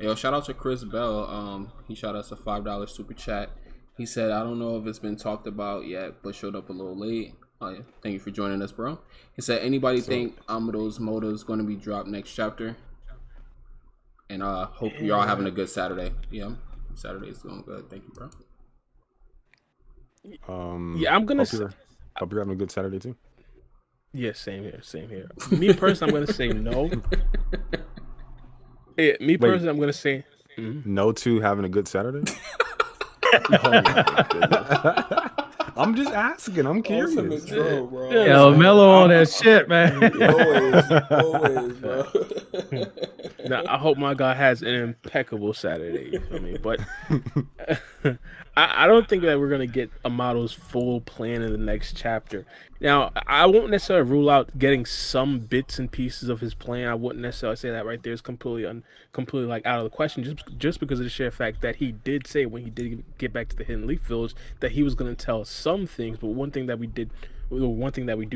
Yo, shout out to Chris Bell. He shot us a $5 super chat. He said, "I don't know if it's been talked about yet, but showed up a little late. Yeah. Thank you for joining us, bro." He said, "Anybody So think Amado's moto is going to be dropped next chapter?" And hope you're all having Yeah. a good Saturday. Yeah, Saturday's going good. Thank you, bro. Yeah, I'm gonna. hope you're having a good Saturday too. Yeah, same here. Same here. Me personally, I'm gonna say no. Yeah, me Wait, personally, I'm gonna say. no to having a good Saturday? Oh my goodness. I'm just asking. I'm curious. Ultimate troll, bro. Yeah, Yo, Mello on that I- shit, man. Always, bro. Now, I hope my guy has an impeccable Saturday. You feel me? But I don't think that we're gonna get Amado's full plan in the next chapter. Now, I won't necessarily rule out getting some bits and pieces of his plan. I wouldn't necessarily say that right there is completely like out of the question, just because of the sheer fact that he did say when he did get back to the Hidden Leaf Village that he was gonna tell some things. But one thing that we do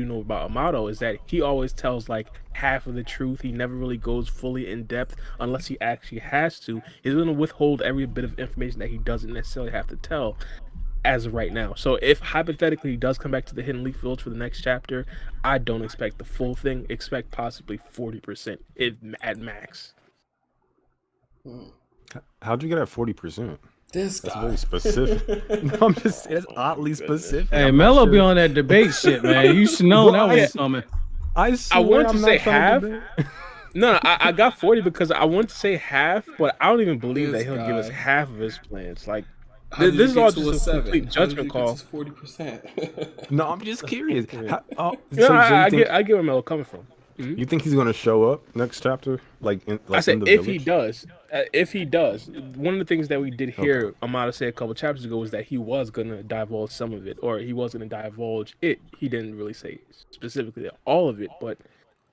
know about Amado is that he always tells like half of the truth. He never really goes fully in depth unless he actually has to. He's going to withhold every bit of information that he doesn't necessarily have to tell as of right now. So if hypothetically he does come back to the Hidden Leaf Village for the next chapter, I don't expect the full thing. Expect possibly 40% at max. How'd you get at 40%? This That's guy. very specific. I'm just. It's oddly specific. Hey, I'm not Mello sure. be on that debate shit, man. You should know that was coming. I swear wanted to I'm say not trying half. debate. No, I got 40 because I wanted to say half, but I don't even believe This that he'll give us guy. half of his plans. Like, How did this you is get all to just a seven? complete How did judgment you call. get to 40%? No, I'm just curious. So I you think get where Melo coming from. you think he's gonna show up next chapter, like in I said the if village? if he does, one of the things that we did hear Amado say a couple chapters ago was that he was gonna divulge some of it, or he was gonna divulge it. He didn't really say specifically all of it, but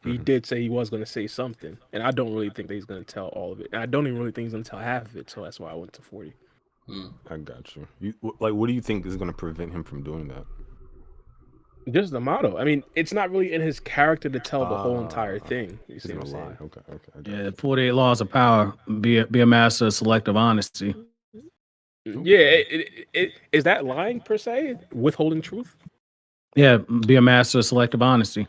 he did say he was gonna say something, and I don't really think that he's gonna tell all of it, and I don't even really think he's gonna tell half of it. So that's why I went to 40. I got you. Like, what do you think is gonna prevent him from doing that? Just the motto. I mean, it's not really in his character to tell the whole entire thing. You He's see what gonna I'm lie. saying? Okay. I got Yeah, you. the 48 laws of power. Be a master of selective honesty. Yeah, is that lying per se? Withholding truth? Yeah, be a master of selective honesty.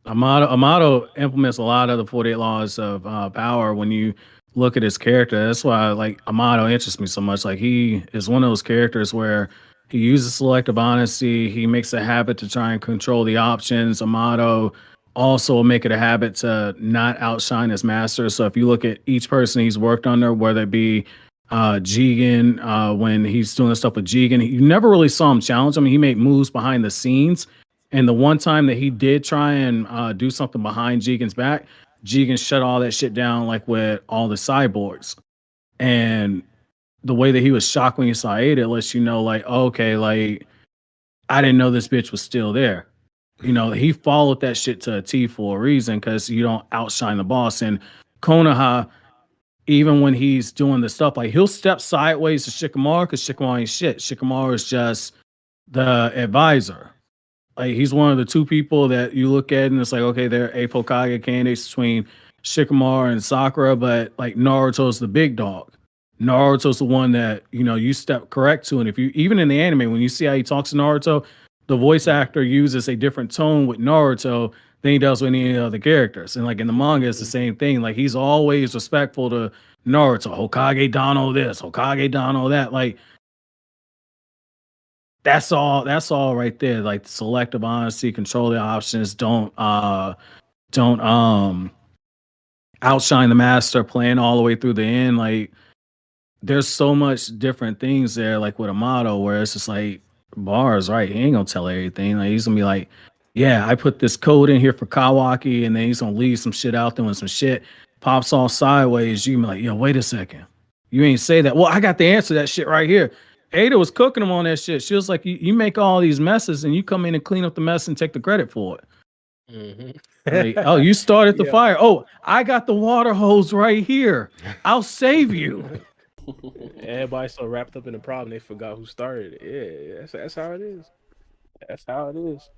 Amado implements a lot of the 48 laws of power when you look at his character. That's why like Amado interests me so much. Like he is one of those characters where he uses selective honesty. He makes a habit to try and control the options. Amado also make it a habit to not outshine his master. So if you look at each person he's worked under, whether it be Jigen, when he's doing stuff with Jigen, you never really saw him challenge him. He made moves behind the scenes, and the one time that he did try and do something behind Jigen's back, Jigen shut all that shit down, like with all the cyborgs. And the way that he was shocked when he saw Ada, it lets you know, like, okay, like, I didn't know this bitch was still there. You know, he followed that shit to a T for a reason because you don't outshine the boss. And Konoha, even when he's doing the stuff, like, he'll step sideways to Shikamaru because Shikamaru ain't shit. Shikamaru is just the advisor. Like he's one of the two people that you look at and it's like, okay, they're a Hokage candidates between Shikamaru and Sakura, but like Naruto's the big dog. Naruto's the one that you step correct to, and if you even in the anime when you see how he talks to Naruto, the voice actor uses a different tone with Naruto than he does with any other characters. And like in the manga, it's the same thing. Like he's always respectful to Naruto, Hokage Dano this, Hokage Dano that. Like that's all right there. Like the selective honesty, control the options, don't outshine the master, playing all the way through the end. Like there's so much different things there, like with Amado, where it's just like bars, right? He ain't gonna tell everything. Like he's gonna be like, yeah, I put this code in here for Kawaki, and then he's gonna leave some shit out there when some shit pops all sideways. You be like, yo, wait a second. You ain't say that. Well, I got the answer to that shit right here. Ada was cooking him on that shit. She was like, you make all these messes and you come in and clean up the mess and take the credit for it. Like, oh, you started the fire. Oh, I got the water hose right here. I'll save you. Everybody's so wrapped up in the problem they forgot who started it. Yeah, that's how it is. That's how it is.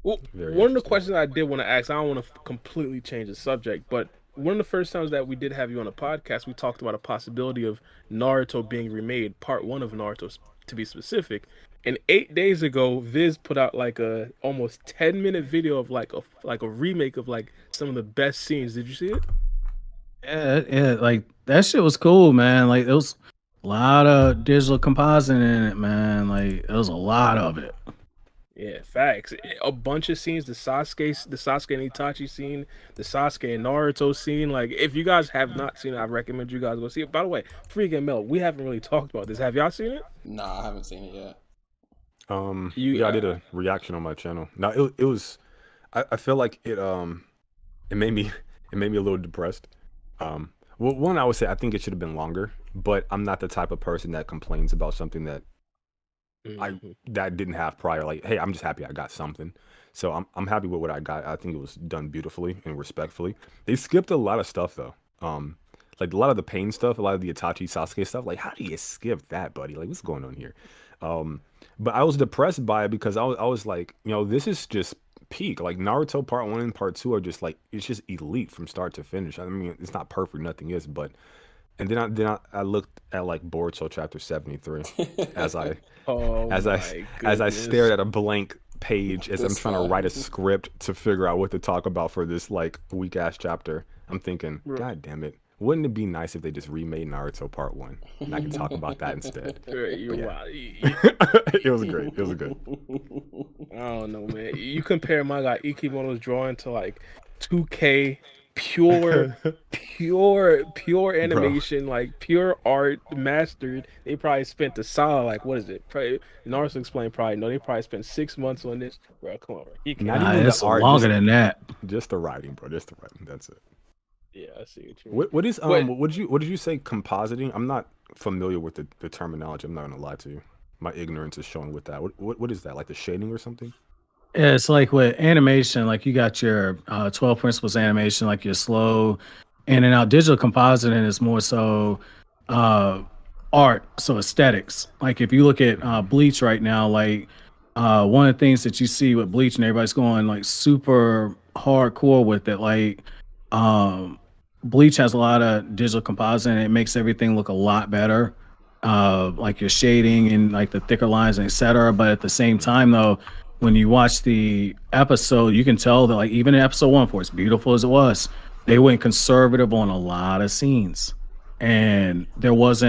Well, Very one of the interesting. questions I did want to ask, I don't want to completely change the subject, but one of the first times that we did have you on a podcast, we talked about a possibility of Naruto being remade, part one of Naruto to be specific. And 8 days ago, Viz put out like a almost 10-minute video of like a remake of like some of the best scenes. Did you see it? Yeah, like that shit was cool, man. Like it was a lot of digital compositing in it, man. Like it was a lot of it. Yeah, facts. A bunch of scenes, the Sasuke and Itachi scene, the Sasuke and Naruto scene. Like, if you guys have not seen it, I recommend you guys go see it. By the way, Freak and Mel, we haven't really talked about this. Have y'all seen it? Nah, I haven't seen it yet. Yeah, I did a reaction on my channel. Now it was, I feel like it made me it made me a little depressed. Well, one, I would say I think it should have been longer, but I'm not the type of person that complains about something that that didn't have prior. Like, hey, I'm just happy I got something. So I'm happy with what I got. I think it was done beautifully and respectfully. They skipped a lot of stuff though. Like a lot of the pain stuff, a lot of the Itachi Sasuke stuff. Like, how do you skip that, buddy? Like, what's going on here? But I was depressed by it because I was like, this is just peak. Like Naruto Part 1 and Part 2 are just like, it's just elite from start to finish. I mean, it's not perfect, nothing is, but and then I looked at like Boruto chapter 73 as I Oh as I my as I goodness. stared at a blank page as I'm This trying to guy. write a script to figure out what to talk about for this like weak ass chapter. I'm thinking, Bro. God damn it. Wouldn't it be nice if they just remade Naruto Part 1 and I can talk about that instead? You're yeah. wild. It was great. It was good. I don't know, man. You compare my guy Ikimoto's drawing to like 2K pure animation, like pure art mastered. They probably spent a solid like what is it? Probably Naruto explained probably no, they probably spent 6 months on this. Bro, come on, bro. You can't. Not Nah, even it's the art, longer than that. just the writing, bro. Just the writing. That's it. Yeah, I see what you mean. What is But what did you say compositing? I'm not familiar with the terminology. I'm not gonna lie to you. My ignorance is showing with that. What is that? Like the shading or something? Yeah, it's like with animation, like you got your 12 principles animation, like your slow in and out. Digital compositing is more so art, so aesthetics. Like if you look at Bleach right now, like one of the things that you see with Bleach and everybody's going like super hardcore with it, like um, Bleach has a lot of digital compositing and it makes everything look a lot better. Like your shading and like the thicker lines and etc. But at the same time though, when you watch the episode, you can tell that like even in episode one, for as beautiful as it was, they went conservative on a lot of scenes. And there was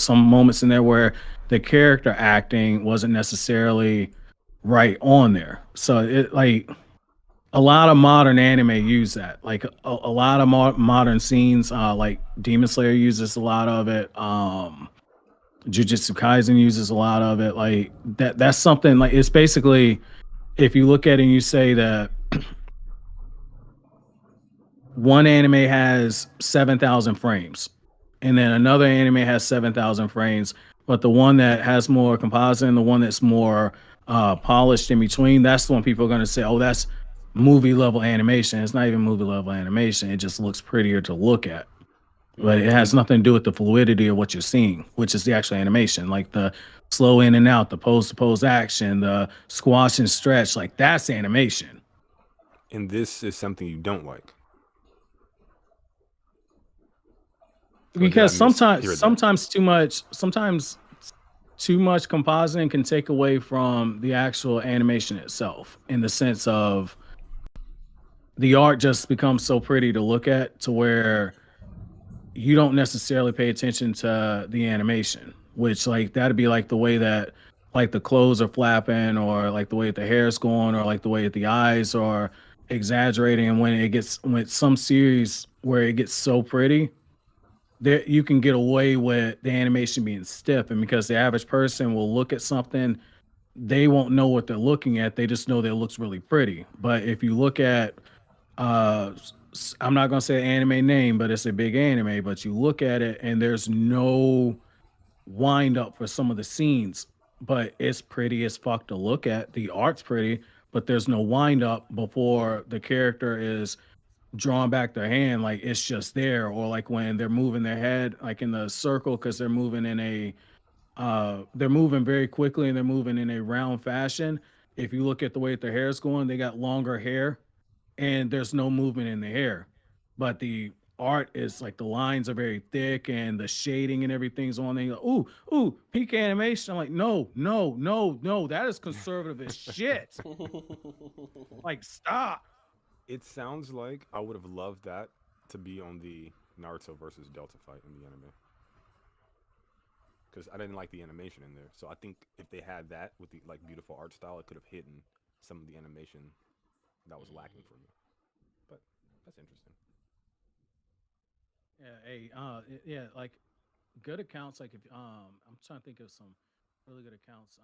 some moments in there where the character acting wasn't necessarily right on there. So it like a lot of modern anime use that. Like a lot of modern scenes, like Demon Slayer uses a lot of it. Jujutsu Kaisen uses a lot of it. Like that's something like it's basically if you look at it and you say that one anime has 7,000 frames and then another anime has 7,000 frames, but the one that has more composite and the one that's more polished in between, that's the one people are going to say, oh, that's movie level animation. It's not even movie level animation. It just looks prettier to look at. But it has nothing to do with the fluidity of what you're seeing, which is the actual animation, like the slow in and out, the pose to pose action, the squash and stretch, like that's animation. And this is something you don't like. Or did I Because mishear that? sometimes too much compositing can take away from the actual animation itself in the sense of the art just becomes so pretty to look at to where you don't necessarily pay attention to the animation, which like that'd be like the way that like the clothes are flapping or like the way that the hair is going or like the way that the eyes are exaggerating. And when it's some series where it gets so pretty, there you can get away with the animation being stiff. And because the average person will look at something, they won't know what they're looking at. They just know that it looks really pretty. But if you look at I'm not gonna say an anime name, but it's a big anime. But you look at it and there's no wind up for some of the scenes, but it's pretty as fuck to look at. The art's pretty, but there's no wind up before the character is drawing back their hand. Like it's just there, or like when they're moving their head, like in the circle, because they're moving in a they're moving very quickly and they're moving in a round fashion. If you look at the way that their hair is going, they got longer hair and there's no movement in the hair, but the art is like the lines are very thick and the shading and everything's on there. Like, ooh, peak animation. I'm like, no, that is conservative as shit. Like, stop. It sounds like I would have loved that to be on the Naruto versus Delta fight in the anime. Because I didn't like the animation in there. So I think if they had that with the like beautiful art style, it could have hidden some of the animation that was lacking for me. But that's interesting. Yeah, like good accounts. Like if I'm trying to think of some really good accounts.